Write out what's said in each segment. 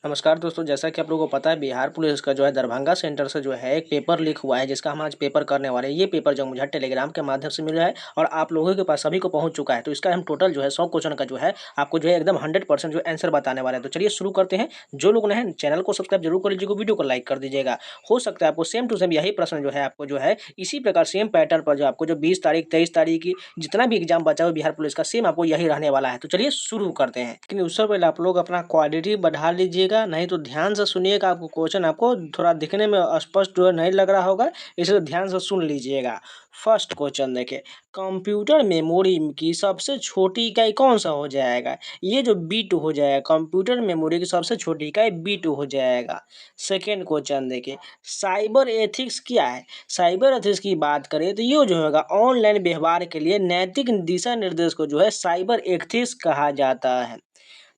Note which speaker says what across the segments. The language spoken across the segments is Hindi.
Speaker 1: नमस्कार दोस्तों, जैसा कि आप लोगों को पता है बिहार पुलिस का जो है दरभंगा सेंटर से जो है एक पेपर लीक हुआ है, जिसका हम आज पेपर करने वाले हैं। ये पेपर जो मुझे टेलीग्राम के माध्यम से मिला है और आप लोगों के पास सभी को पहुंच चुका है। तो इसका हम टोटल जो है 100 क्वेश्चन का जो है आपको जो है एकदम 100% जो आंसर बताने वाले हैं। तो चलिए शुरू करते हैं। जो लोग नए हैं चैनल को सब्सक्राइब जरूर कर लीजिएगा, वीडियो को लाइक कर दीजिएगा। हो सकता है आपको सेम टू सेम यही प्रश्न जो है आपको जो है इसी प्रकार सेम पैटर्न पर जो आपको जो 20 तारीख 23 तारीख की जितना भी एग्जाम बचा हुआ बिहार पुलिस का सेम आपको यही रहने वाला है। तो चलिए शुरू करते हैं। लेकिन उससे पहले आप लोग अपना क्वालिटी बढ़ा लीजिएगा, नहीं तो ध्यान से सुनिएगा। आपको क्वेश्चन आपको थोड़ा दिखने में अस्पष्ट जो है नहीं लग रहा होगा, इसलिए ध्यान से सुन लीजिएगा। फर्स्ट क्वेश्चन देखिए, कंप्यूटर मेमोरी की सबसे छोटी इकाई कौन सा हो जाएगा? ये जो बीट हो जाएगा, कंप्यूटर मेमोरी की सबसे छोटी इकाई बीट हो जाएगा। सेकेंड क्वेश्चन देखिए, साइबर एथिक्स क्या है? साइबर एथिक्स की बात करें तो ये जो होगा ऑनलाइन व्यवहार के लिए नैतिक दिशा निर्देश को जो है साइबर एथिक्स कहा जाता है।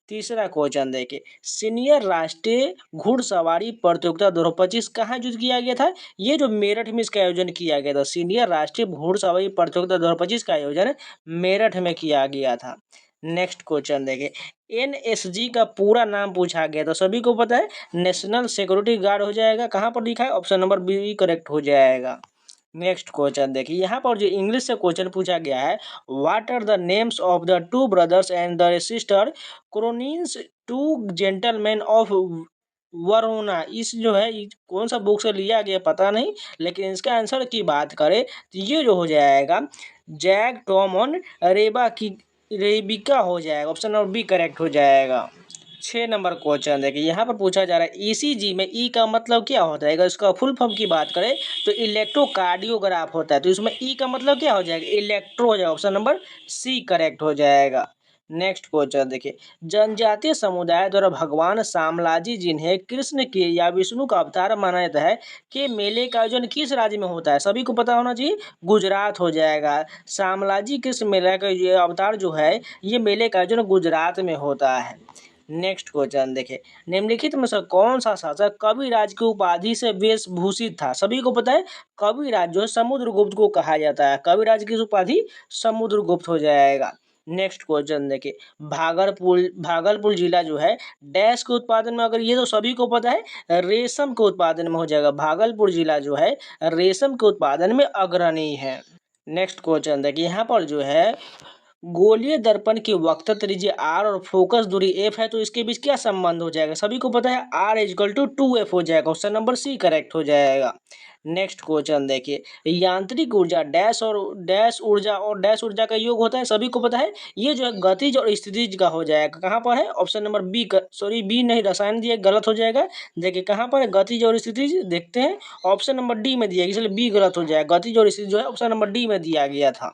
Speaker 1: तीसरा क्वेश्चन देखिए, सीनियर राष्ट्रीय घुड़सवारी प्रतियोगिता 2025 कहाँ आयोजित किया गया था? ये जो मेरठ में इसका आयोजन किया गया था। सीनियर राष्ट्रीय घुड़सवारी प्रतियोगिता 2025 का आयोजन मेरठ में किया गया था। नेक्स्ट क्वेश्चन देखिए, एनएसजी का पूरा नाम पूछा गया तो सभी को पता है नेशनल सिक्योरिटी गार्ड हो जाएगा। कहाँ पर लिखा है? ऑप्शन नंबर बी करेक्ट हो जाएगा। नेक्स्ट क्वेश्चन देखिए, यहाँ पर जो इंग्लिश से क्वेश्चन पूछा गया है, what are the names of the two brothers and the sister Cronin's two gentlemen of Verona? इस जो है कौन सा बुक से लिया गया पता नहीं, लेकिन इसका आंसर की बात करें तो ये जो हो जाएगा जैक टॉम ऑन रेबा की रेबिका हो जाएगा। ऑप्शन नंबर बी करेक्ट हो जाएगा। 6 नंबर क्वेश्चन देखिए, यहाँ पर पूछा जा रहा है ईसीजी में ई का मतलब क्या होता है? अगर इसका फुल फॉर्म की बात करें तो इलेक्ट्रोकार्डियोग्राफ होता है। तो इसमें ई का मतलब क्या हो जाएगा? इलेक्ट्रो हो जाएगा। ऑप्शन नंबर सी करेक्ट हो जाएगा। नेक्स्ट क्वेश्चन देखिए, जनजातीय समुदाय द्वारा भगवान शामलाजी जिन्हें कृष्ण के या विष्णु का अवतार माना जाता है के मेले का आयोजन किस राज्य में होता है? सभी को पता होना चाहिए, गुजरात हो जाएगा। शामलाजी कृष्ण मेला का ये अवतार जो है ये मेले का आयोजन गुजरात में होता है। नेक्स्ट क्वेश्चन देखिए, निम्नलिखित में से कौन सा शासक कविराज की उपाधि से वेशभूषित था? सभी को पता है कविराज जो है समुद्रगुप्त को कहा जाता है। कविराज की उपाधि समुद्रगुप्त हो जाएगा। नेक्स्ट क्वेश्चन देखिए, भागलपुर जिला जो है डैश के उत्पादन में, अगर ये तो सभी को पता है रेशम के उत्पादन में हो जाएगा। भागलपुर जिला जो है रेशम के उत्पादन में अग्रणी है। नेक्स्ट क्वेश्चन देखिए, यहाँ पर जो है गोलीय दर्पण की वक्रता त्रिज्या आर और फोकस दूरी एफ है, तो इसके बीच क्या संबंध हो जाएगा? सभी को पता है आर इजकल टू 2f हो जाएगा। ऑप्शन नंबर सी करेक्ट हो जाएगा। नेक्स्ट क्वेश्चन देखिए, यांत्रिक ऊर्जा डैश और डैश ऊर्जा का योग होता है। सभी को पता है ये जो है गतिज और स्थितिज का हो जाएगा। कहाँ पर है? Option number B sorry B नहीं, रसायन दिया गलत हो जाएगा। देखिए कहाँ पर है गतिज और स्थितिज, देखते हैं ऑप्शन नंबर डी में दिया, इसलिए बी गलत हो जाएगा। गतिज और स्थितिज जो है ऑप्शन नंबर डी में दिया गया था।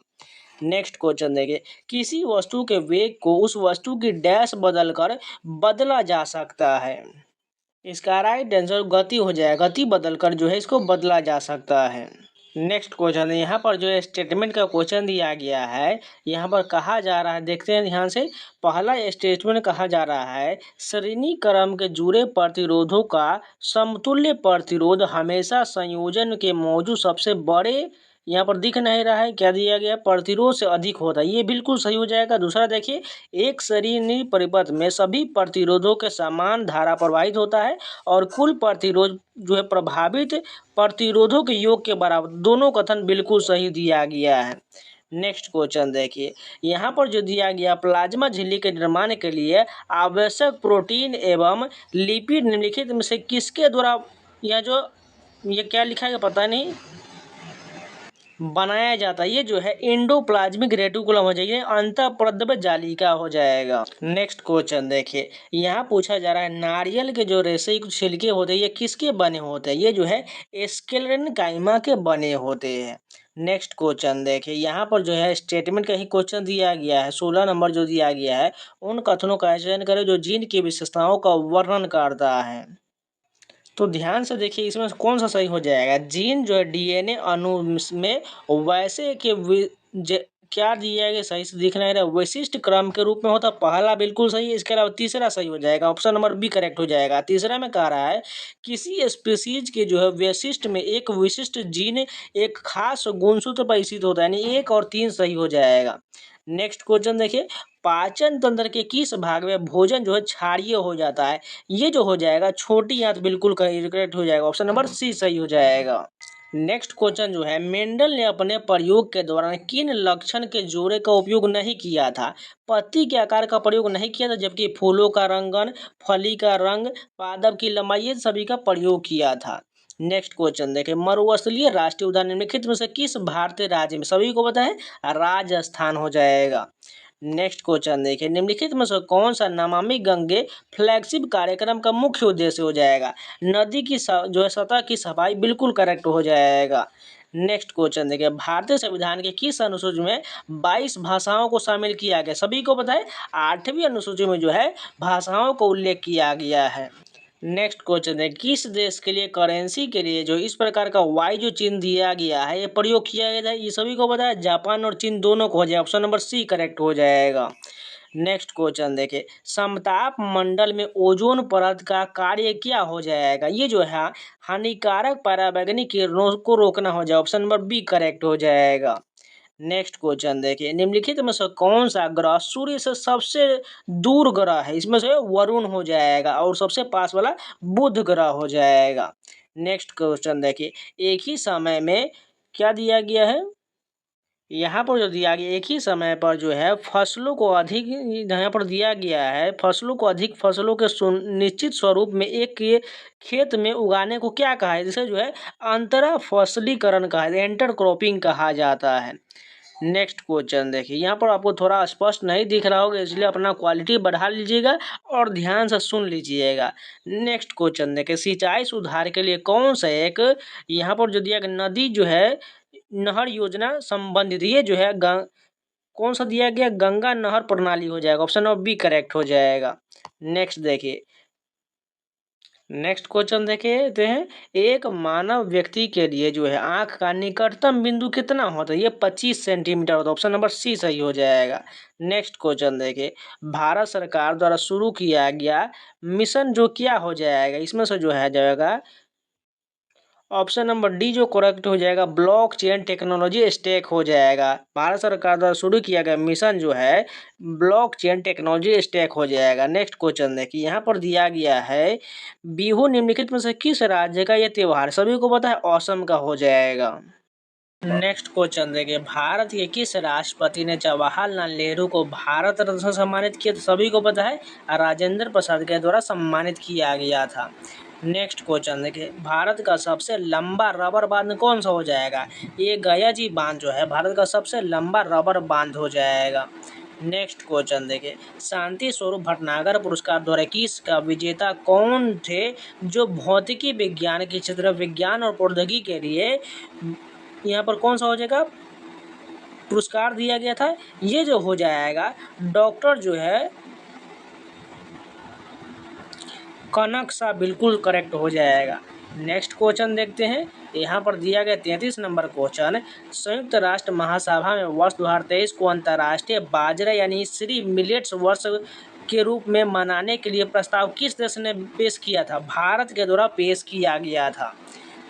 Speaker 1: नेक्स्ट क्वेश्चन देखिए, किसी वस्तु के वेग को उस वस्तु की डैश बदलकर बदला जा सकता है। इसका राइट आंसर गति हो जाएगा। गति बदलकर जो है इसको बदला जा सकता है। नेक्स्ट क्वेश्चन है, यहाँ पर जो है स्टेटमेंट का क्वेश्चन दिया गया है। यहाँ पर कहा जा रहा है, देखते हैं ध्यान से। पहला स्टेटमेंट कहा जा रहा है, श्रेणी क्रम के जुड़े प्रतिरोधों का समतुल्य प्रतिरोध हमेशा संयोजन के मौजूद सबसे बड़े, यहाँ पर दिख नहीं रहा है क्या दिया गया, प्रतिरोध से अधिक होता है। ये बिल्कुल सही हो जाएगा। दूसरा देखिए, एक श्रेणी परिपथ में सभी प्रतिरोधों के समान धारा प्रवाहित होता है और कुल प्रतिरोध जो है प्रभावित प्रतिरोधों के योग के बराबर। दोनों कथन बिल्कुल सही दिया गया है। नेक्स्ट क्वेश्चन देखिए, यहाँ पर जो दिया गया प्लाज्मा झिल्ली के निर्माण के लिए आवश्यक प्रोटीन एवं लिपिड निम्नलिखित में से किसके द्वारा, ये क्या लिखा है पता नहीं, बनाया जाता है? ये जो है एंडोप्लाज्मिक रेटिकुलम हो जाएगी, अंतःप्रद्रव्य जालिका हो जाएगा। नेक्स्ट क्वेश्चन देखिए, यहाँ पूछा जा रहा है नारियल के जो रेशे छिलके होते हैं ये किसके बने होते हैं? ये जो है स्क्लेरेनकाइमा के बने होते हैं। नेक्स्ट क्वेश्चन देखिए, यहाँ पर जो है स्टेटमेंट का ही क्वेश्चन दिया गया है। 16 नंबर जो दिया गया है, उन कथनों का चयन करें जो जीन की विशेषताओं का वर्णन करता है। तो ध्यान से देखिए इसमें कौन सा सही हो जाएगा। जीन जो है डीएनए अणु में वैसे के क्या दिया गया, सही से दिख नहीं रहा, विशिष्ट क्रम के रूप में होता। पहला बिल्कुल सही है। इसके अलावा तीसरा सही हो जाएगा। ऑप्शन नंबर बी करेक्ट हो जाएगा। तीसरा में कह रहा है किसी स्पीसीज के जो है वैशिष्ट में एक विशिष्ट जीन एक खास गुणसूत्र पर स्थित होता है, यानी 1 और 3 सही हो जाएगा। नेक्स्ट क्वेश्चन देखिए, पाचन तंत्र के किस भाग में भोजन जो है क्षारीय हो जाता है? ये जो हो जाएगा छोटी आंत, बिल्कुल करेक्ट हो जाएगा, ऑप्शन नंबर सी सही हो जाएगा। नेक्स्ट क्वेश्चन जो है, मेंडल ने अपने प्रयोग के दौरान किन लक्षण के जोड़े का उपयोग नहीं किया था? पत्ती के आकार का प्रयोग नहीं किया था, जबकि फूलों का रंगन, फली का रंग, पादप की लंबाई, ये सभी का प्रयोग किया था। नेक्स्ट क्वेश्चन देखें, मरुस्थलीय राष्ट्रीय उद्यान निम्नलिखित में से किस भारतीय राज्य में, सभी को पता है राजस्थान हो जाएगा। नेक्स्ट क्वेश्चन देखिए, निम्नलिखित में से कौन सा नमामि गंगे फ्लैगशिप कार्यक्रम का मुख्य उद्देश्य हो जाएगा? नदी की जो है सतह की सफाई, बिल्कुल करेक्ट हो जाएगा। नेक्स्ट क्वेश्चन देखिए, भारतीय संविधान के किस अनुसूची में 22 भाषाओं को शामिल किया गया? सभी को पता है 8वीं अनुसूची में जो है भाषाओं को उल्लेख किया गया है। नेक्स्ट क्वेश्चन है, किस देश के लिए करेंसी के लिए जो इस प्रकार का वाई जो चिन्ह दिया गया है, ये प्रयोग किया गया है? ये सभी को पता है, जापान और चीन दोनों को हो जाएगा, ऑप्शन नंबर सी करेक्ट हो जाएगा। नेक्स्ट क्वेश्चन देखिए, समताप मंडल में ओजोन परत का कार्य क्या हो जाएगा? ये जो है हानिकारक पराबैंगनी किरणों को रोकना हो जाएगा, ऑप्शन नंबर बी करेक्ट हो जाएगा। नेक्स्ट क्वेश्चन देखिए, निम्नलिखित में से कौन सा ग्रह सूर्य से सबसे दूर ग्रह है? इसमें से वरुण हो जाएगा और सबसे पास वाला बुध ग्रह हो जाएगा। नेक्स्ट क्वेश्चन देखिए, एक ही समय में क्या दिया गया है? यहाँ पर जो दिया गया, एक ही समय पर जो है फसलों को अधिक, यहाँ पर दिया गया है फसलों को अधिक फसलों के निश्चित स्वरूप में एक खेत में उगाने को क्या कहा है? जिसे जो है अंतरा फसलीकरण कहा है, इंटर क्रॉपिंग कहा जाता है। नेक्स्ट क्वेश्चन देखिए, यहाँ पर आपको थोड़ा स्पष्ट नहीं दिख रहा होगा, इसलिए अपना क्वालिटी बढ़ा लीजिएगा और ध्यान से सुन लीजिएगा। नेक्स्ट क्वेश्चन देखिए, सिंचाई सुधार के लिए कौन सा एक, यहाँ पर जो दिया गया नदी जो है नहर योजना संबंधित, ये जो है कौन सा दिया गया? गंगा नहर प्रणाली हो जाएगा, ऑप्शन नंबर बी करेक्ट हो जाएगा। नेक्स्ट देखिए, नेक्स्ट क्वेश्चन देखते हैं, एक मानव व्यक्ति के लिए जो है आंख का निकटतम बिंदु कितना होता है? ये 25 सेंटीमीटर होता है, ऑप्शन नंबर सी सही हो जाएगा। नेक्स्ट क्वेश्चन देखिए, भारत सरकार द्वारा शुरू किया गया मिशन जो क्या हो जाएगा? इसमें से जो है जाएगा ऑप्शन नंबर डी जो करेक्ट हो जाएगा, ब्लॉक चेन टेक्नोलॉजी स्टैक हो जाएगा। भारत सरकार द्वारा शुरू किया गया मिशन जो है ब्लॉक चेन टेक्नोलॉजी स्टैक हो जाएगा। नेक्स्ट क्वेश्चन देखिए, यहाँ पर दिया गया है बिहू निम्नलिखित में से किस राज्य का यह त्योहार? सभी को पता है असम का हो जाएगा। नेक्स्ट क्वेश्चन देखिए, भारत के किस राष्ट्रपति ने जवाहरलाल नेहरू को भारत रत्न से सम्मानित किया? तो सभी को पता है राजेंद्र प्रसाद के द्वारा सम्मानित किया गया था। नेक्स्ट क्वेश्चन देखिए, भारत का सबसे लंबा रबर बांध कौन सा हो जाएगा? ये गया जी बांध जो है भारत का सबसे लंबा रबर बांध हो जाएगा। नेक्स्ट क्वेश्चन देखिए, शांति स्वरूप भटनागर पुरस्कार 2021 का विजेता कौन थे, जो भौतिकी विज्ञान के क्षेत्र विज्ञान और प्रौद्योगिकी के लिए यहाँ पर कौन सा हो जाएगा पुरस्कार दिया गया था? ये जो हो जाएगा डॉक्टर जो है कनक सा, बिल्कुल करेक्ट हो जाएगा। नेक्स्ट क्वेश्चन देखते हैं, यहाँ पर दिया गया 33 नंबर क्वेश्चन, संयुक्त राष्ट्र महासभा में वर्ष 2023 को अंतर्राष्ट्रीय बाजरा यानी श्री मिलेट्स वर्ष के रूप में मनाने के लिए प्रस्ताव किस देश ने पेश किया था? भारत के द्वारा पेश किया गया था।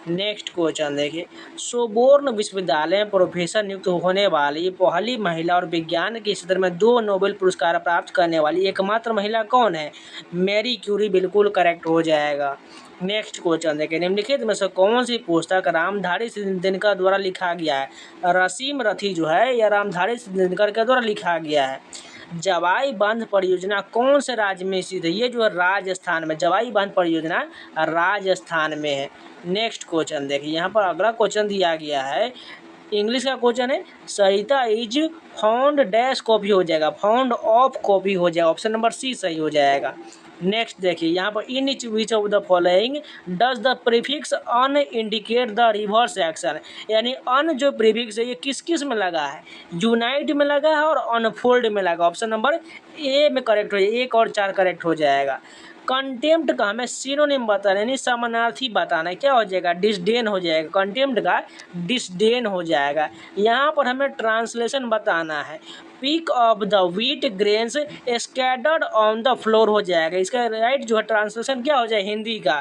Speaker 1: नेक्स्ट क्वेश्चन देखिए, सोबोर्न विश्वविद्यालय में प्रोफेसर नियुक्त होने वाली पहली महिला और विज्ञान के क्षेत्र में 2 नोबेल पुरस्कार प्राप्त करने वाली एकमात्र महिला कौन है? मैरी क्यूरी, बिल्कुल करेक्ट हो जाएगा। नेक्स्ट क्वेश्चन देखिए, निम्नलिखित में से कौन सी पुस्तक रामधारी दिनकर द्वारा लिखा गया है? रसीम रथी जो है यह रामधारी दिनकर के द्वारा लिखा गया है। जवाई बांध परियोजना कौन से राज्य में स्थित है? ये जो है राजस्थान में, जवाई बांध परियोजना राजस्थान में है। नेक्स्ट क्वेश्चन देखिए, यहाँ पर अगला क्वेश्चन दिया गया है, इंग्लिश का क्वेश्चन है, सरिता इज फाउंड डैश कॉपी हो जाएगा, फाउंड ऑफ कॉपी हो जाएगा, ऑप्शन नंबर सी सही हो जाएगा। नेक्स्ट देखिए, यहाँ पर in which of the following does the prefix un indicate the reverse action? यानी अन जो प्रीफिक्स है ये किस किस में लगा है? यूनाइट में लगा है और अनफोल्ड में लगा, ऑप्शन नंबर ए में करेक्ट हो जाएगा, 1 और 4 करेक्ट हो जाएगा। कंटेम्प्ट का हमें सिनोनिम बताना यानी समानार्थी बताना है, क्या हो जाएगा? डिसडेन हो जाएगा, कंटेम्प्ट का डिसडेन हो जाएगा। यहाँ पर हमें ट्रांसलेशन बताना है, pick of the wheat grains scattered on the floor हो जाएगा। इसका राइट जो है ट्रांसलेशन क्या हो जाए हिंदी का,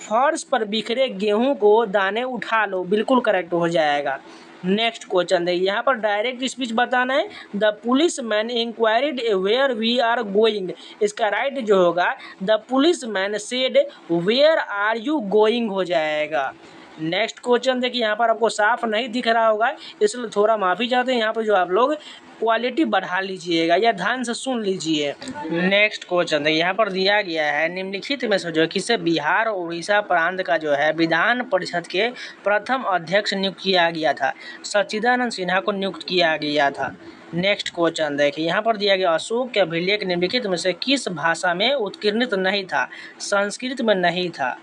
Speaker 1: फर्श पर बिखरे गेहूं को दाने उठा लो, बिल्कुल करेक्ट हो जाएगा। नेक्स्ट क्वेश्चन देखिए, यहाँ पर डायरेक्ट स्पीच बताना है। The police man inquired where we are going. इसका राइट जो होगा the police man said where are you going हो जाएगा। नेक्स्ट क्वेश्चन देखिए, यहाँ पर आपको साफ नहीं दिख रहा होगा, इसलिए थोड़ा माफ़ी चाहते हैं। यहाँ पर जो आप लोग क्वालिटी बढ़ा लीजिएगा या ध्यान से सुन लीजिए। नेक्स्ट क्वेश्चन देखिए, यहाँ पर दिया गया है निम्नलिखित में से जो किसे बिहार और उड़ीसा प्रांत का जो है विधान परिषद के प्रथम अध्यक्ष नियुक्त किया गया था। सच्चिदानंद सिन्हा को नियुक्त किया गया था। नेक्स्ट क्वेश्चन देखिए, यहाँ पर दिया गया अशोक के अभिलेख निम्नलिखित में से किस भाषा में उत्कीर्णित नहीं था? संस्कृत में नहीं था।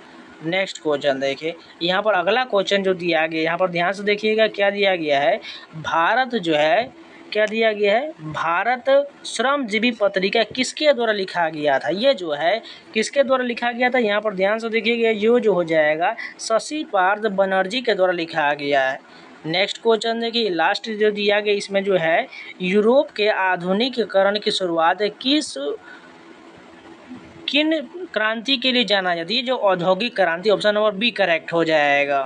Speaker 1: नेक्स्ट क्वेश्चन देखिए, यहाँ पर अगला क्वेश्चन जो दिया गया, यहाँ पर ध्यान से देखिएगा क्या दिया गया है। भारत जो है क्या दिया गया है, भारत श्रमजीवी पत्रिका किसके द्वारा लिखा गया था? ये जो है किसके द्वारा लिखा गया था? यहाँ पर ध्यान से देखिएगा, ये जो हो जाएगा शशि पार्थ बनर्जी के द्वारा लिखा गया है। नेक्स्ट क्वेश्चन देखिए, लास्ट जो दिया गया इसमें जो है यूरोप के आधुनिकीकरण की शुरुआत किन क्रांति के लिए जाना जाती है? जो औद्योगिक क्रांति, ऑप्शन नंबर बी करेक्ट हो जाएगा।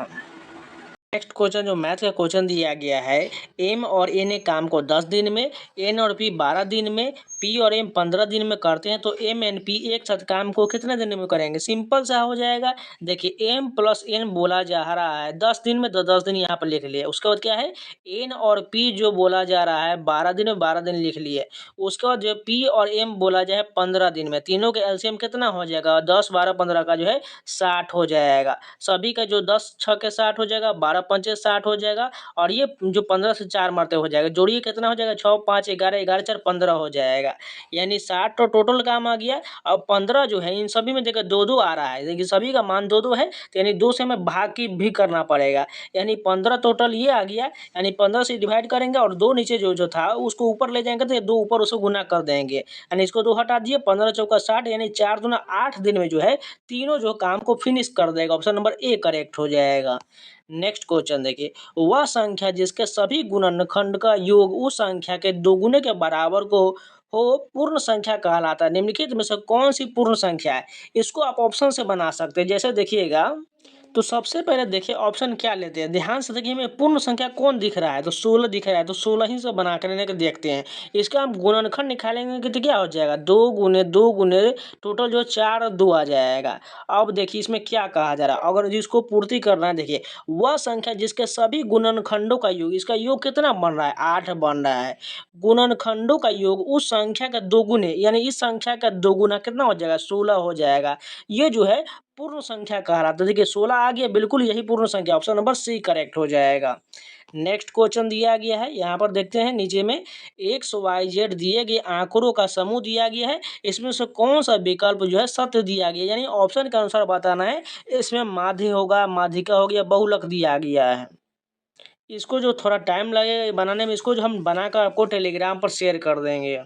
Speaker 1: नेक्स्ट क्वेश्चन जो मैथ का क्वेश्चन दिया गया है, एम और एन एक काम को 10 दिन में, एन और पी 12 दिन में, पी और एम 15 दिन में करते हैं, तो एम एन पी एक साथ काम को कितने दिन में करेंगे? सिंपल सा हो जाएगा। देखिए एम प्लस एन बोला जा रहा है 10 दिन में, तो 10 दिन यहाँ पर लिख लिए। उसके बाद क्या है, एन और पी जो बोला जा रहा है 12 दिन में, 12 दिन लिख लिए। उसके बाद जो पी और एम बोला जाए 15 दिन में, तीनों के एलसीएम कितना हो जाएगा? 10 12 15 का जो है 60 हो जाएगा। सभी का जो 10 6 के 60 हो जाएगा, 12 पंचे 60 हो जाएगा, और ये जो 15 से 4 मरते हो जाएगा, जोड़िए कितना हो जाएगा? 6 5 11 11 4 15 हो जाएगा। यानी 60 तो टोटल काम आ गया। अब 15 जो है इन सभी में देखिए 2 2 आ रहा है, देखिए सभी का मान 2 2 है, तो यानी 2 से हमें भाग की भी करना पड़ेगा। यानी 15 टोटल ये आ गया, यानी 15 से डिवाइड करेंगे और 2 नीचे जो था उसको ऊपर ले जाएंगे, तो ये 2 ऊपर उसको गुना कर देंगे, यानी इसको 2 हटा दिए, 15 चौका 60, यानी 4 दूना 8 दिन में जो है तीनों जो काम को फिनिश कर देगा। ऑप्शन नंबर ए करेक्ट हो जाएगा। नेक्स्ट क्वेश्चन देखिए, वह संख्या जिसके सभी गुणनखंड का योग उस संख्या के दोगुने के बराबर को हो पूर्ण संख्या कहलाता है। निम्नलिखित में से कौन सी पूर्ण संख्या है? इसको आप ऑप्शन से बना सकते हैं। जैसे देखिएगा, तो सबसे पहले देखिए ऑप्शन क्या लेते हैं, ध्यान से देखिए हमें पूर्ण संख्या कौन दिख रहा है, तो 16 दिख रहा है, तो 16 ही से बना कर लेके देखते हैं। इसका हम गुणनखंड निकालेंगे कि तो क्या हो जाएगा, 2 गुने 2 गुने टोटल जो 4 2 आ जाएगा। अब देखिए इसमें क्या कहा जा रहा है, अगर जिसको पूर्ति करना है, देखिए वह संख्या जिसके सभी गुणनखंडों का योग, इसका योग कितना बन रहा है? 8 बन रहा है। गुणनखंडों का योग उस संख्या का दोगुने, यानी इस संख्या का दोगुना कितना हो जाएगा? 16 हो जाएगा। ये जो है पूर्ण संख्या कह रहा था। देखिए 16 आ गया, बिल्कुल यही पूर्ण संख्या, ऑप्शन नंबर सी करेक्ट हो जाएगा। नेक्स्ट क्वेश्चन दिया गया है, यहाँ पर देखते हैं नीचे में एक्स वाई जेड दिए गए आंकड़ों का समूह दिया गया है, इसमें से कौन सा विकल्प जो है सत्य दिया गया, यानी ऑप्शन के अनुसार बताना है। इसमें माध्य होगा, माध्यिका होगी, या बहुलक दिया गया है। इसको जो थोड़ा टाइम लगेगा बनाने में, इसको जो हम बनाकर आपको टेलीग्राम पर शेयर कर देंगे।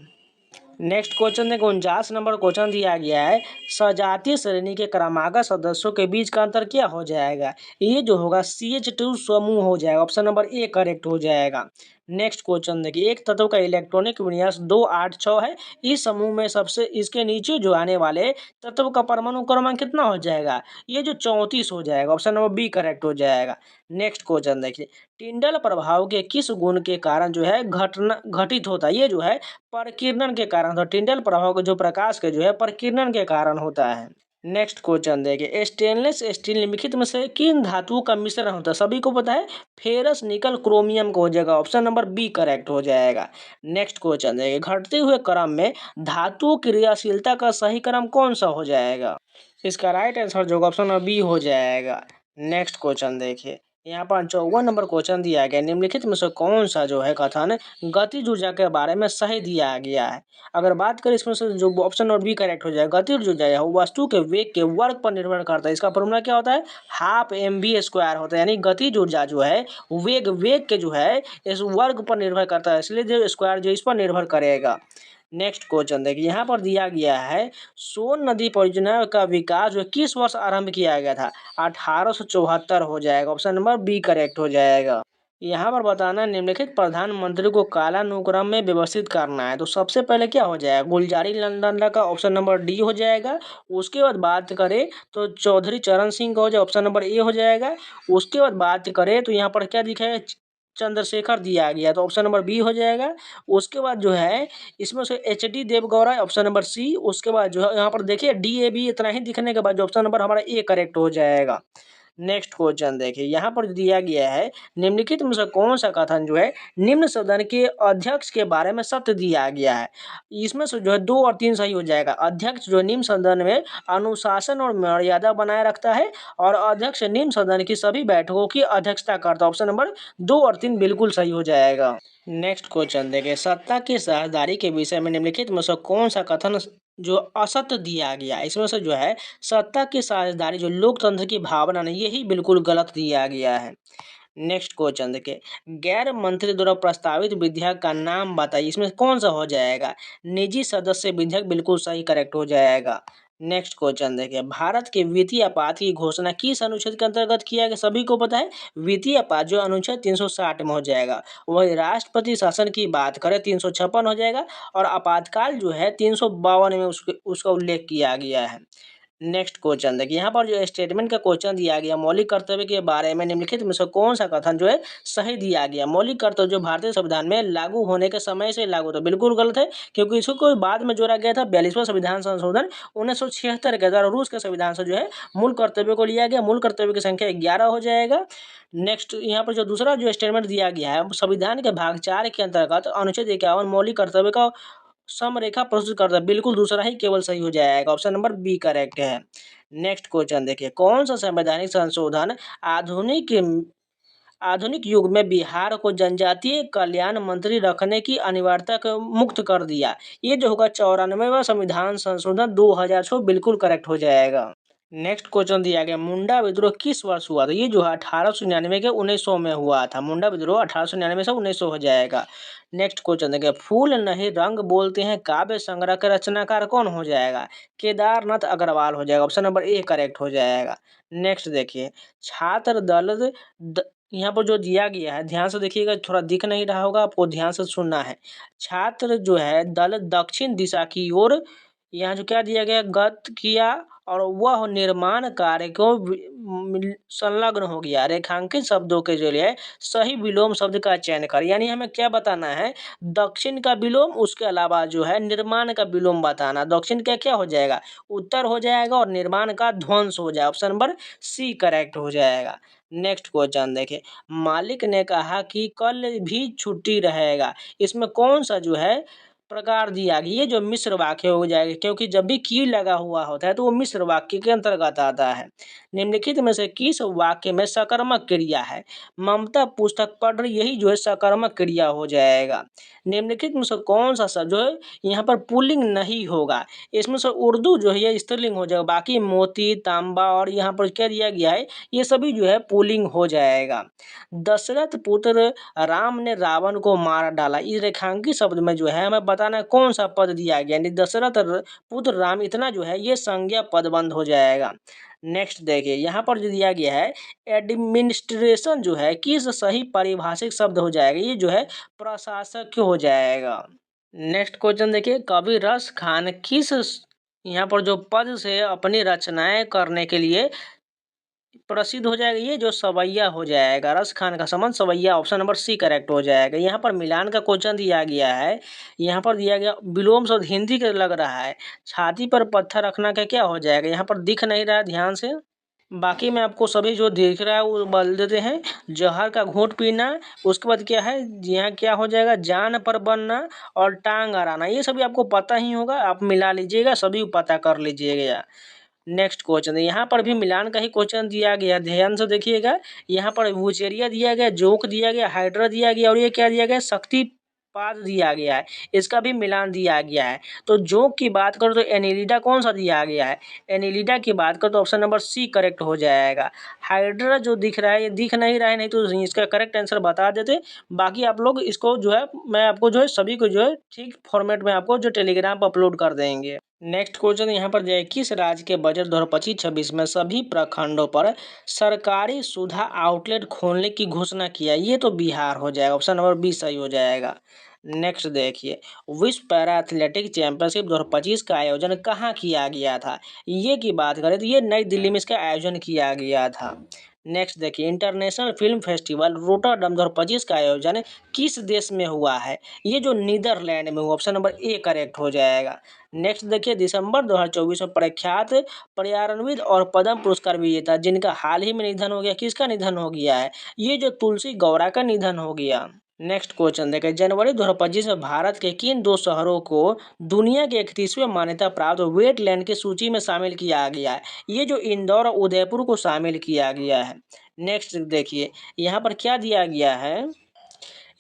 Speaker 1: नेक्स्ट क्वेश्चन देखो 49 नंबर क्वेश्चन दिया गया है, सजातीय श्रेणी के क्रमागत सदस्यों के बीच का अंतर क्या हो जाएगा? ये जो होगा CH2 समूह हो जाएगा। ऑप्शन नंबर ए करेक्ट हो जाएगा। नेक्स्ट क्वेश्चन देखिए, एक तत्व का इलेक्ट्रॉनिक विन्यास 2 8 6 है, इस समूह में सबसे इसके नीचे जो आने वाले तत्व का परमाणु क्रमांक कितना हो जाएगा? ये जो 34 हो जाएगा। ऑप्शन नंबर बी करेक्ट हो जाएगा। नेक्स्ट क्वेश्चन देखिए, टिंडल प्रभाव के किस गुण के कारण जो है घटना घटित होता है? ये जो है प्रकीर्णन के कारण, तो टिंडल प्रभाव के जो प्रकाश के जो है प्रकीर्णन के कारण होता है। नेक्स्ट क्वेश्चन देखिए, स्टेनलेस स्टील निम्नलिखित में से किन धातुओं का मिश्रण होता है? सभी को पता है, फेरस निकल क्रोमियम को हो जाएगा। ऑप्शन नंबर बी करेक्ट हो जाएगा। नेक्स्ट क्वेश्चन देखिए, घटते हुए क्रम में धातुओं की क्रियाशीलता का सही क्रम कौन सा हो जाएगा? इसका राइट आंसर जो ऑप्शन नंबर बी हो जाएगा। नेक्स्ट क्वेश्चन देखिए, यहाँ पर 54 नंबर क्वेश्चन दिया गया, निम्नलिखित में से कौन सा जो है कथन गतिज ऊर्जा के बारे में सही दिया गया है? अगर बात करें इसमें से जो ऑप्शन नंबर बी करेक्ट हो जाएगा, गतिज ऊर्जा है वो वस्तु के वेग के वर्ग पर निर्भर करता है। इसका फॉर्मूला क्या होता है? हाफ mv² होता है, यानी गतिज ऊर्जा जो है वेग के जो है इस वर्ग पर निर्भर करता है, इसलिए जो स्क्वायर जो इस पर निर्भर करेगा। नेक्स्ट क्वेश्चन देखिए, यहाँ पर दिया गया है, सोन नदी परियोजना का विकास जो किस वर्ष आरंभ किया गया था? 1874 हो जाएगा। ऑप्शन नंबर बी करेक्ट हो जाएगा। यहाँ पर बताना निम्नलिखित प्रधानमंत्री को कालानुक्रम में व्यवस्थित करना है, तो सबसे पहले क्या हो जाएगा? गुलजारी नंदा का ऑप्शन नंबर डी हो जाएगा। उसके बाद बात करें तो चौधरी चरण सिंह का हो जाए, ऑप्शन नंबर ए हो जाएगा। उसके बाद बात करें तो यहाँ पर क्या दिखा है? चंद्रशेखर दिया गया, तो ऑप्शन नंबर बी हो जाएगा। उसके बाद जो है इसमें से HD. Deve Gowda, option number C. उसके बाद जो है यहाँ पर देखिए डी.ए.वी. इतना ही दिखने के बाद जो ऑप्शन नंबर हमारा ए करेक्ट हो जाएगा। नेक्स्ट क्वेश्चन देखिए, यहाँ पर दिया गया है निम्नलिखित में से कौन सा कथन जो है निम्न सदन के अध्यक्ष के बारे में सत्य दिया गया है। इसमें से जो है 2 और 3 सही हो जाएगा। अध्यक्ष जो निम्न सदन में अनुशासन और मर्यादा बनाए रखता है और अध्यक्ष निम्न सदन की सभी बैठकों की अध्यक्षता करता है। ऑप्शन नंबर 2 और 3 बिल्कुल सही हो जाएगा। नेक्स्ट क्वेश्चन देखिए, सत्ता की साझेदारी के विषय में निम्नलिखित में से कौन सा कथन जो असत्य दिया गया। इसमें से जो है सत्ता की साझेदारी जो लोकतंत्र की भावना नहीं, यही बिल्कुल गलत दिया गया है। नेक्स्ट क्वेश्चन देखिए, गैर मंत्री द्वारा प्रस्तावित विधेयक का नाम बताइए। इसमें कौन सा हो जाएगा। निजी सदस्य विधेयक बिल्कुल सही करेक्ट हो जाएगा। नेक्स्ट क्वेश्चन देखिए, भारत के वित्तीय आपात की घोषणा किस अनुच्छेद के अंतर्गत किया गया, सभी को पता है। वित्तीय आपात जो अनुच्छेद 360 में हो जाएगा। वही राष्ट्रपति शासन की बात करें 356 हो जाएगा और आपातकाल जो है 352 में उसका उल्लेख किया गया है। नेक्स्ट क्वेश्चन देखिए, यहाँ पर जो स्टेटमेंट का क्वेश्चन दिया गया मौलिक कर्तव्य के बारे में निम्नलिखित में से कौन सा कथन जो है सही दिया गया। मौलिक कर्तव्य जो भारतीय संविधान में लागू होने के समय से लागू, तो बिल्कुल गलत है क्योंकि इसको कोई बाद में जोड़ा गया था 42वां संविधान संशोधन 1976 के द्वारा। रूस के संविधान से जो है मूल कर्तव्य को लिया गया। मूल कर्तव्य की संख्या 11 हो जाएगा। नेक्स्ट यहाँ पर जो दूसरा जो स्टेटमेंट दिया गया है संविधान के भाग 4 के अंतर्गत अनुच्छेद 51 मौलिक कर्तव्य का समरेखा प्रस्तुत करता है। बिल्कुल दूसरा ही केवल सही हो जाएगा। ऑप्शन नंबर बी करेक्ट है। नेक्स्ट क्वेश्चन देखिए, कौन सा संवैधानिक संशोधन आधुनिक आधुनिक युग में बिहार को जनजातीय कल्याण मंत्री रखने की अनिवार्यता को मुक्त कर दिया। ये जो होगा 94वां संविधान संशोधन 2006 बिल्कुल करेक्ट हो जाएगा। नेक्स्ट क्वेश्चन दिया गया, मुंडा विद्रोह किस वर्ष हुआ था। ये जो है 1899 के 1900 में हुआ था। मुंडा विद्रोह 1899 से 1900 हो जाएगा। नेक्स्ट क्वेश्चन देखिए, फूल नहीं रंग बोलते हैं काव्य संग्रह के रचनाकार कौन हो जाएगा। केदारनाथ अग्रवाल हो जाएगा। ऑप्शन नंबर ए करेक्ट हो जाएगा। नेक्स्ट देखिए, छात्र दल यहाँ पर जो दिया गया है ध्यान से देखिएगा, थोड़ा दिख नहीं रहा होगा आपको, ध्यान से सुनना है। छात्र जो है दल दक्षिण दिशा की ओर यहाँ जो क्या दिया गया गत किया और वह निर्माण कार्य को संलग्न हो गया। रेखांकित शब्दों के जरिए सही विलोम शब्द का चयन कर, यानी हमें क्या बताना है, दक्षिण का विलोम, उसके अलावा जो है निर्माण का विलोम बताना। दक्षिण का क्या हो जाएगा, उत्तर हो जाएगा और निर्माण का ध्वंस हो जाएगा। ऑप्शन नंबर सी करेक्ट हो जाएगा। नेक्स्ट क्वेश्चन देखिए, मालिक ने कहा कि कल भी छुट्टी रहेगा। इसमें कौन सा जो है प्रकार दिया गया। ये जो मिश्र वाक्य हो जाएगा क्योंकि जब भी की लगा हुआ होता है तो वो मिश्र वाक्य के अंतर्गत आता है। निम्नलिखित में से किस वाक्य में सकर्मक क्रिया है। ममता पुस्तक पढ़ रही, यही जो है सकर्मक क्रिया हो जाएगा। निम्नलिखित में से कौन सा जो है यहाँ पर पुल्लिंग नहीं होगा। इसमें से उर्दू जो है ये स्त्रीलिंग हो जाएगा। बाकी मोती तांबा और यहाँ पर क्या दिया गया है ये सभी जो है पुल्लिंग हो जाएगा। दशरथ पुत्र राम ने रावण को मार डाला। इस रेखांकित शब्द में जो है हमें बताना है कौन सा पद दिया गया, यानी दशरथ पुत्र राम, इतना जो है ये संज्ञा पदबंध हो जाएगा। नेक्स्ट देखिए, यहाँ पर जो दिया गया है एडमिनिस्ट्रेशन जो है किस सही पारिभाषिक शब्द हो जाएगा। ये जो है प्रशासक हो जाएगा। नेक्स्ट क्वेश्चन देखिए, कवि रस खान किस यहाँ पर जो पद से अपनी रचनाएं करने के लिए प्रसिद्ध हो जाएगा। ये जो सवैया हो जाएगा, रस खान का संबंध सवैया। ऑप्शन नंबर सी करेक्ट हो जाएगा। यहाँ पर मिलान का क्वेश्चन दिया गया है। यहाँ पर दिया गया विलोम शब्द हिंदी का लग रहा है। छाती पर पत्थर रखना का क्या हो जाएगा, यहाँ पर दिख नहीं रहा है ध्यान से। बाकी मैं आपको सभी जो दिख रहा है वो बोल देते हैं। जहर का घूंट पीना, उसके बाद क्या है यहाँ क्या हो जाएगा, जान पर बनना और टांग अड़ाना। ये सभी आपको पता ही होगा, आप मिला लीजिएगा, सभी पता कर लीजिएगा। नेक्स्ट क्वेश्चन, यहाँ पर भी मिलान का ही क्वेश्चन दिया गया, ध्यान से देखिएगा। यहाँ पर वुचेरिया दिया गया, जोक दिया गया, हाइड्रा दिया गया और ये क्या दिया गया, शक्तिपात दिया गया है। इसका भी मिलान दिया गया है। तो जोक की बात करो तो एनिलिडा कौन सा दिया गया है, एनिलिडा की बात करो तो ऑप्शन नंबर सी करेक्ट हो जाएगा। हाइड्रा जो दिख रहा है ये दिख नहीं रहा है, नहीं तो इसका करेक्ट आंसर बता देते। बाकी आप लोग इसको जो है मैं आपको जो है सभी को जो है ठीक फॉर्मेट में आपको जो टेलीग्राम पर अपलोड कर देंगे। नेक्स्ट क्वेश्चन यहाँ पर जाए, किस राज्य के बजट 2025-26 में सभी प्रखंडों पर सरकारी सुधा आउटलेट खोलने की घोषणा किया। ये तो बिहार हो जाएगा। ऑप्शन नंबर बी सही हो जाएगा। नेक्स्ट देखिए, विश्व पैरा एथलेटिक चैंपियनशिप 2025 का आयोजन कहाँ किया गया था। ये की बात करें तो ये नई दिल्ली में इसका आयोजन किया गया था। नेक्स्ट देखिए, इंटरनेशनल फिल्म फेस्टिवल रोटरडम 2025 का आयोजन किस देश में हुआ है? ये जो नीदरलैंड में हुआ, ऑप्शन नंबर ए करेक्ट हो जाएगा। नेक्स्ट देखिए, दिसंबर 2024 में प्रख्यात पर्यावरणविद और पद्म पुरस्कार विजेता जिनका हाल ही में निधन हो गया, किसका निधन हो गया है? ये जो तुलसी गौरा का निधन हो गया। नेक्स्ट क्वेश्चन देखें, जनवरी 2025 में भारत के किन दो शहरों को दुनिया के 31वें मान्यता प्राप्त वेटलैंड की सूची में शामिल किया गया है? ये जो इंदौर और उदयपुर को शामिल किया गया है। नेक्स्ट देखिए, यहाँ पर क्या दिया गया है,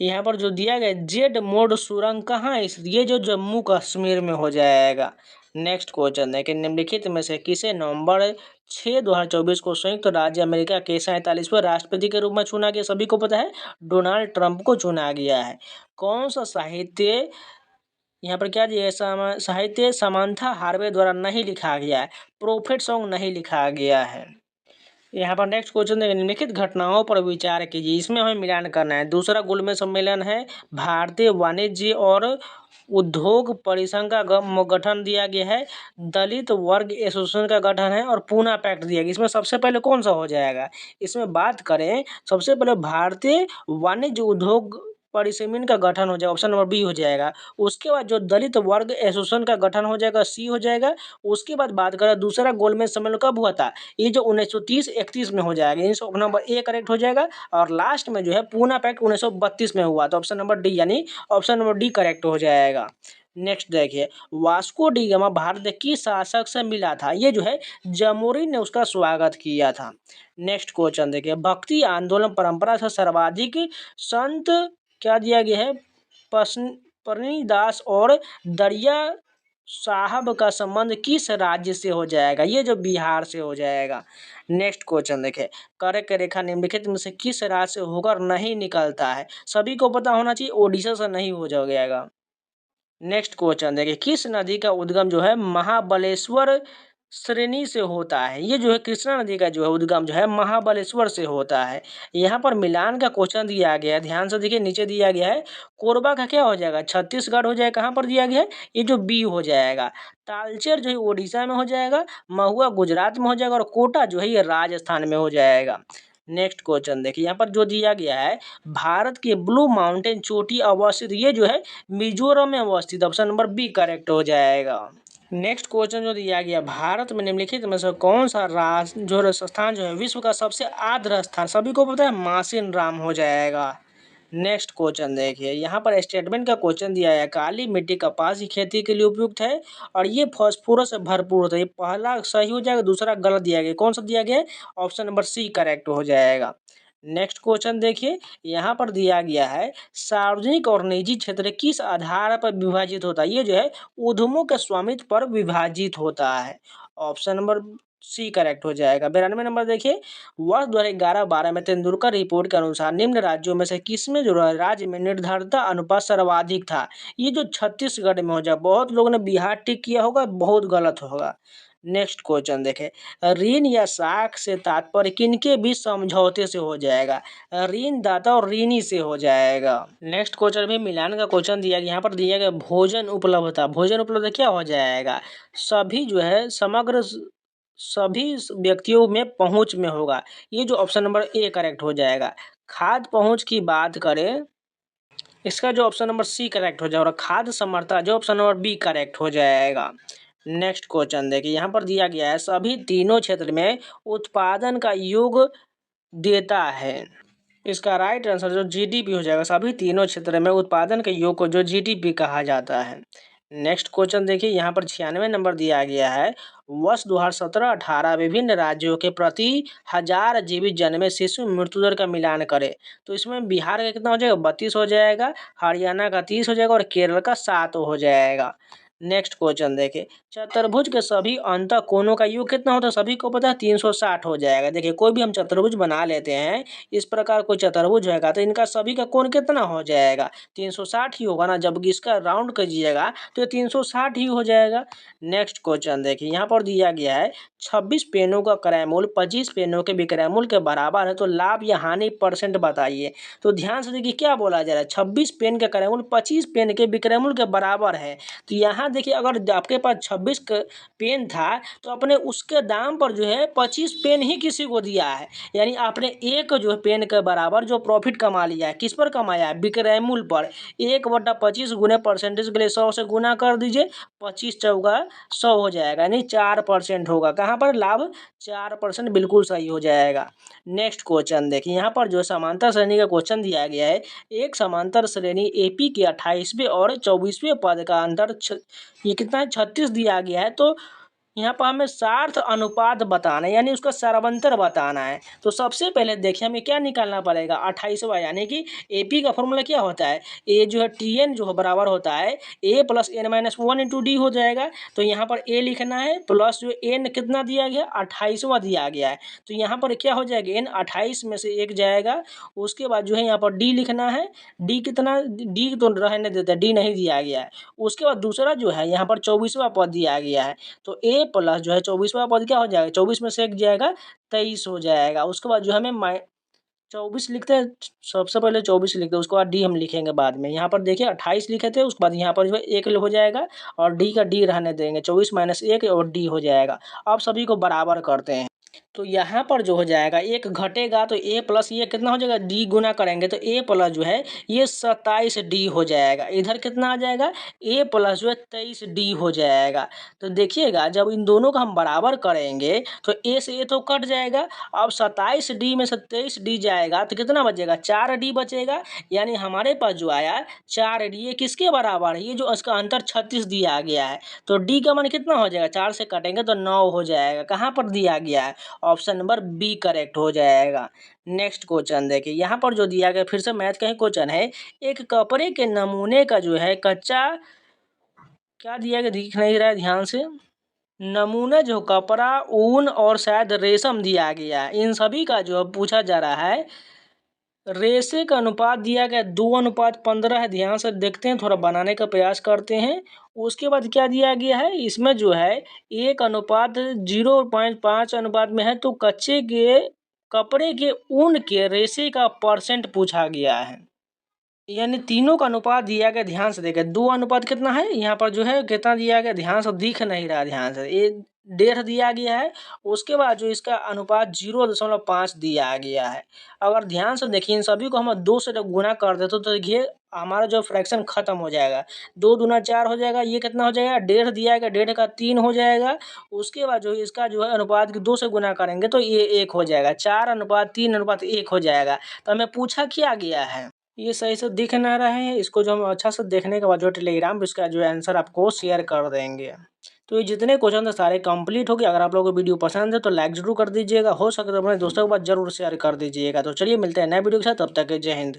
Speaker 1: यहाँ पर जो दिया गया जेड मोड सुरंग कहाँ है? ये जो जम्मू कश्मीर में हो जाएगा। नेक्स्ट क्वेश्चन है कि निम्नलिखित में से किसे नवंबर 6, 2024 को संयुक्त राज्य अमेरिका के 47वें राष्ट्रपति के रूप में चुना गया? सभी को पता है, डोनाल्ड ट्रंप को चुना गया है। कौन सा साहित्य, यहाँ पर क्या दिया है, साहित्य समांथा हार्वे द्वारा नहीं लिखा गया है, प्रोफेट सॉन्ग नहीं लिखा गया है। यहाँ पर नेक्स्ट क्वेश्चन है, निम्नलिखित घटनाओं पर विचार कीजिए, इसमें हमें मिलान करना है। दूसरा गोलमेज सम्मेलन है, भारतीय वाणिज्य और उद्योग परिसंघ का गठन दिया गया है, दलित वर्ग एसोसिएशन का गठन है और पूना पैक्ट दिया गया। इसमें सबसे पहले कौन सा हो जाएगा? इसमें बात करें, सबसे पहले भारतीय वाणिज्य उद्योग परिसमिति का गठन हो जाएगा, ऑप्शन नंबर बी हो जाएगा। उसके बाद जो दलित वर्ग एसोसिएशन का गठन हो जाएगा, सी हो जाएगा। उसके बाद बात करें दूसरा गोलमेज सम्मेलन कब हुआ था? ये जो 1930-31 में हो जाएगा, ऑप्शन नंबर ए करेक्ट हो जाएगा। और लास्ट में जो है पूना पैक्ट 1932 में हुआ, तो ऑप्शन नंबर डी यानी ऑप्शन नंबर डी करेक्ट हो जाएगा। नेक्स्ट देखिए, वास्को डी गामा भारत के किस शासक से मिला था? ये जो है जमोरी ने उसका स्वागत किया था। नेक्स्ट क्वेश्चन देखिए, भक्ति आंदोलन परंपरा से सर्वाधिक संत क्या दिया गया है? परनीदास और दरिया साहब का संबंध किस राज्य से हो जाएगा? ये जो बिहार से हो जाएगा। नेक्स्ट क्वेश्चन देखें, कर्क रेखा निम्नलिखित में से किस राज्य से होकर नहीं निकलता है? सभी को पता होना चाहिए, ओडिशा से नहीं हो जाएगा। नेक्स्ट क्वेश्चन देखिए, किस नदी का उद्गम जो है महाबलेश्वर श्रेणी से होता है? ये जो है कृष्णा नदी का जो है उद्गम जो है महाबलेश्वर से होता है। यहाँ पर मिलान का क्वेश्चन दिया गया है, ध्यान से देखिए, नीचे दिया गया है कोरबा का क्या हो जाएगा? छत्तीसगढ़ हो जाएगा। कहाँ पर दिया गया है? ये जो बी हो जाएगा। तालचेर जो है उड़ीसा में हो जाएगा, महुआ गुजरात में हो जाएगा और कोटा जो है ये राजस्थान में हो जाएगा। नेक्स्ट क्वेश्चन देखिए, यहाँ पर जो दिया गया है, भारत की ब्लू माउंटेन चोटी अवस्थित, ये जो है मिजोरम में अवस्थित, ऑप्शन नंबर बी करेक्ट हो जाएगा। नेक्स्ट क्वेश्चन जो दिया गया, भारत में निम्नलिखित में से कौन सा राष्ट्र जो स्थान जो है विश्व का सबसे आर्द्र स्थान? सभी को पता है, मासिन राम हो जाएगा। नेक्स्ट क्वेश्चन देखिए, यहाँ पर स्टेटमेंट का क्वेश्चन दिया है, काली मिट्टी कपास की खेती के लिए उपयुक्त है और ये फास्फोरस से भरपूर होता है। ये पहला सही हो जाएगा, दूसरा गलत दिया गया। कौन सा दिया गया है? ऑप्शन नंबर सी करेक्ट हो जाएगा। नेक्स्ट क्वेश्चन देखिए, यहाँ पर दिया गया है, सार्वजनिक और निजी क्षेत्र किस आधार पर विभाजित होता है? ये जो है उद्यमों के स्वामित्व पर विभाजित होता है, ऑप्शन नंबर सी करेक्ट हो जाएगा। 92 नंबर देखिए, वर्ष 2011-12 में तेंदुलकर रिपोर्ट के अनुसार निम्न राज्यों में से किसमें जो राज्य में निर्धनता अनुपात सर्वाधिक था? ये जो छत्तीसगढ़ में हो जाए, बहुत लोगों ने बिहार टिक किया होगा, बहुत गलत होगा। नेक्स्ट क्वेश्चन देखें, ऋण या साख से तात्पर्य किनके बीच समझौते से हो जाएगा? ऋण दाता और ऋणी से हो जाएगा। नेक्स्ट क्वेश्चन भी मिलान का क्वेश्चन दिया गया, यहाँ पर दिया गया भोजन उपलब्धता। भोजन उपलब्धता क्या हो जाएगा? सभी जो है समग्र सभी व्यक्तियों में पहुंच में होगा, ये जो ऑप्शन नंबर ए करेक्ट हो जाएगा। खाद्य पहुंच की बात करें, इसका जो ऑप्शन नंबर सी करेक्ट हो जाएगा। खाद्य समर्था जो ऑप्शन नंबर बी करेक्ट हो जाएगा। नेक्स्ट क्वेश्चन देखिए, यहाँ पर दिया गया है, सभी तीनों क्षेत्र में उत्पादन का योग देता है। इसका राइट आंसर जो जीडीपी हो जाएगा। सभी तीनों क्षेत्र में उत्पादन के योग को जो जीडीपी कहा जाता है। नेक्स्ट क्वेश्चन देखिए, यहाँ पर 96 नंबर दिया गया है, वर्ष 2017-18 विभिन्न राज्यों के प्रति 1000 जीवित जन्मे शिशु मृत्यु दर का मिलान करें, तो इसमें बिहार का कितना हो जाएगा? 32 हो जाएगा, हरियाणा का 30 हो जाएगा और केरल का 7 हो जाएगा। नेक्स्ट क्वेश्चन देखिए, चतुर्भुज के सभी अंत कोणों का योग कितना होता है? सभी को पता है, 360 हो जाएगा। देखिए, कोई भी हम चतुर्भुज बना लेते हैं, इस प्रकार कोई चतुर्भुज होगा तो इनका सभी का कोण कितना हो जाएगा? 360 ही होगा ना, जब इसका राउंड कीजिएगा तो 360 ही हो जाएगा। नेक्स्ट क्वेश्चन देखिए, यहाँ पर दिया गया है, 26 पेनों का क्रय मूल्य 25 पेनों के विक्रय मूल्य के बराबर है तो लाभ या हानि परसेंट बताइए। तो ध्यान से देखिए क्या बोला जा रहा है, 26 पेन का क्रय मूल्य 25 पेन के विक्रय मूल्य के बराबर है। तो यहाँ देखिए अगर आपके पास 26 पेन था तो अपने उसके दाम पर जो है 25 पेन ही किसी को दिया है, यानी आपने एक जो है पेन के बराबर जो प्रॉफिट कमा लिया है, किस पर कमाया है, विक्रय मूल्य पर। 1/25 गुने परसेंटेज के लिए 100 से गुना कर दीजिए, 25 चौका 100 हो जाएगा, यानी 4% होगा। कहाँ पर लाभ 4%, बिल्कुल सही हो जाएगा। नेक्स्ट क्वेश्चन देखिए, यहाँ पर जो समांतर श्रेणी का क्वेश्चन दिया गया है, एक समांतर श्रेणी एपी के 28वें और 24वें पद का अंतर ये कितना है, 36 दिया गया है। तो यहाँ पर हमें सार्थ अनुपात बताना है, यानी उसका सरवंतर बताना है। तो सबसे पहले देखिए हमें क्या निकालना पड़ेगा, 28वां, यानी कि एपी का फॉर्मूला क्या होता है, ए जो है टीएन जो है बराबर होता है a plus n minus 1 into d हो जाएगा। तो यहाँ पर ए लिखना है प्लस जो एन कितना दिया गया, 28वां दिया गया है। तो यहाँ पर क्या हो जाएगा, एन 28 में से 1 जाएगा। उसके बाद जो है यहाँ पर डी लिखना है, डी कितना, डी तो रहने देता है, डी नहीं दिया गया है। उसके बाद दूसरा जो है यहाँ पर 24वां पद दिया गया है। तो ए प्लस जो है 24वां पद क्या हो जाएगा, 24 में से 1 जाएगा 23 हो जाएगा। उसके बाद जो हमें 24 लिखते हैं, सबसे पहले 24 लिखते हैं, उसके बाद डी हम लिखेंगे बाद में। यहाँ पर देखिए 28 लिखे थे, उसके बाद यहाँ पर जो है 1 हो जाएगा और डी का डी रहने देंगे, 24 माइनस 1 और डी हो जाएगा। अब सभी को बराबर करते हैं। तो यहाँ पर जो हो जाएगा 1 घटेगा तो ए प्लस ये कितना हो जाएगा, डी गुना करेंगे तो ए प्लस जो है ये 27 डी हो जाएगा। इधर कितना आ जाएगा, ए प्लस जो है 23 डी हो जाएगा। तो देखिएगा जब इन दोनों का हम बराबर करेंगे तो ए से ए तो कट जाएगा। अब 27 डी में से 23 डी जाएगा तो कितना बचेगा, 4 डी बचेगा। यानी हमारे पास जो आया 4 डी, ये किसके बराबर है, ये जो इसका अंतर 36 दिया गया है। तो डी का मान कितना हो जाएगा, 4 से कटेंगे तो 9 हो जाएगा। कहाँ पर दिया गया है, ऑप्शन नंबर बी करेक्ट हो जाएगा। नेक्स्ट क्वेश्चन देखिए, यहाँ पर जो दिया गया फिर से मैथ का ही क्वेश्चन है। एक कपड़े के नमूने का जो है कच्चा क्या दिया गया, दिख नहीं रहा है ध्यान से, नमूना जो कपड़ा, ऊन और शायद रेशम दिया गया है, इन सभी का जो पूछा जा रहा है। रेशे का अनुपात दिया गया 2:15 है। ध्यान से देखते हैं, थोड़ा बनाने का प्रयास करते हैं। उसके बाद क्या दिया गया है, इसमें जो है 1:0.5 अनुपात में है। तो कच्चे के कपड़े के ऊन के रेशे का परसेंट पूछा गया है, यानी तीनों का अनुपात दिया गया। ध्यान से देखिए 2 अनुपात कितना है, यहाँ पर जो है कितना दिया गया, ध्यान से दिख नहीं रहा, ध्यान से ये 1.5 दिया गया है। उसके बाद जो इसका अनुपात 0.5 दिया गया है। अगर ध्यान से देखिए इन सभी को हम 2 से गुना कर देते तो देखिए हमारा जो फ्रैक्शन खत्म हो जाएगा। 2 दूना 4 हो जाएगा, ये कितना हो जाएगा, 1.5 दिया गया, 1.5 का 3 हो जाएगा। उसके बाद जो इसका जो है अनुपात 2 से गुना करेंगे तो ये 1 हो जाएगा, 4:3:1 हो जाएगा। तो हमें पूछा क्या गया है, ये सही से दिख ना रहे हैं, इसको जो हम अच्छा से देखने के बाद जो टेलीग्राम पे इसका जो आंसर आपको शेयर कर देंगे। तो ये जितने क्वेश्चन थे सारे कंप्लीट हो गए। अगर आप लोगों को वीडियो पसंद है तो लाइक जरूर कर दीजिएगा, हो सके तो अपने दोस्तों के पास जरूर शेयर कर दीजिएगा। तो चलिए मिलते हैं नए वीडियो के साथ, तब तक जय हिंद।